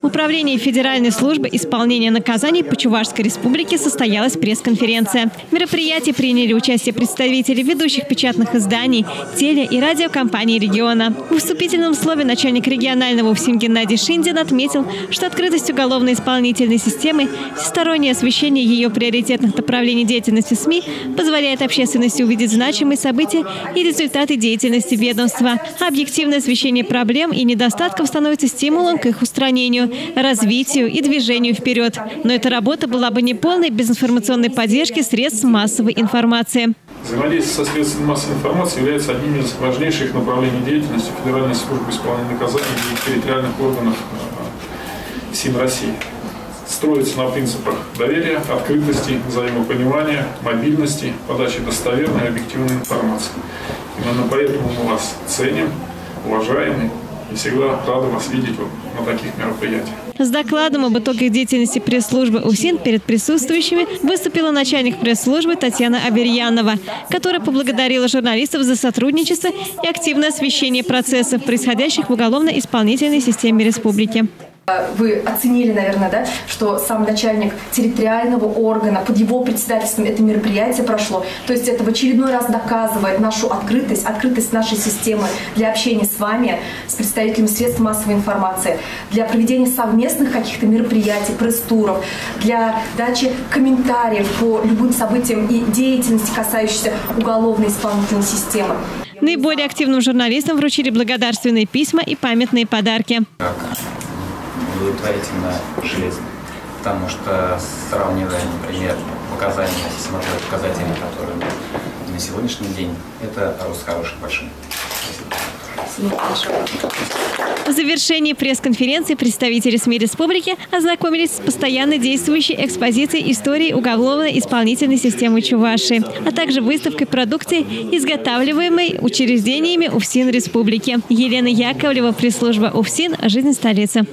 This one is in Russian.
В Управлении Федеральной службы исполнения наказаний по Чувашской республике состоялась пресс-конференция. В мероприятии приняли участие представители ведущих печатных изданий, теле- и радиокомпаний региона. В вступительном слове начальник регионального УФСИН Геннадий Шиндин отметил, что открытость уголовно-исполнительной системы, всестороннее освещение ее приоритетных направлений деятельности СМИ позволяет общественности увидеть значимые события и результаты деятельности ведомства. Объективное освещение проблем и недостатков становится стимулом к их устранению, развитию и движению вперед. Но эта работа была бы неполной без информационной поддержки средств массовой информации. Взаимодействие со средствами массовой информации является одним из важнейших направлений деятельности Федеральной службы исполнения наказаний и территориальных органов ФСИН России. Строится на принципах доверия, открытости, взаимопонимания, мобильности, подачи достоверной и объективной информации. Именно поэтому мы вас ценим, уважаем и всегда рады вас видеть на таких мероприятиях. С докладом об итогах деятельности пресс-службы УФСИН перед присутствующими выступила начальник пресс-службы Татьяна Аверьянова, которая поблагодарила журналистов за сотрудничество и активное освещение процессов, происходящих в уголовно-исполнительной системе республики. Вы оценили, наверное, да, что сам начальник территориального органа, под его председательством это мероприятие прошло. То есть это в очередной раз доказывает нашу открытость нашей системы для общения с вами, с представителями средств массовой информации, для проведения совместных каких-то мероприятий, пресс-туров, для дачи комментариев по любым событиям и деятельности, касающейся уголовно-исполнительной системы. Наиболее активным журналистам вручили благодарственные письма и памятные подарки. Удовлетворительно железно, потому что сравнивая, например, показания, смотря показатели, которые на сегодняшний день, это рост хороший, большой. В завершении пресс-конференции представители СМИ республики ознакомились с постоянно действующей экспозицией истории уголовно-исполнительной системы Чувашии, а также выставкой продукции, изготавливаемой учреждениями УФСИН республики. Елена Яковлева, пресс-служба УФСИН «Жизнь столицы».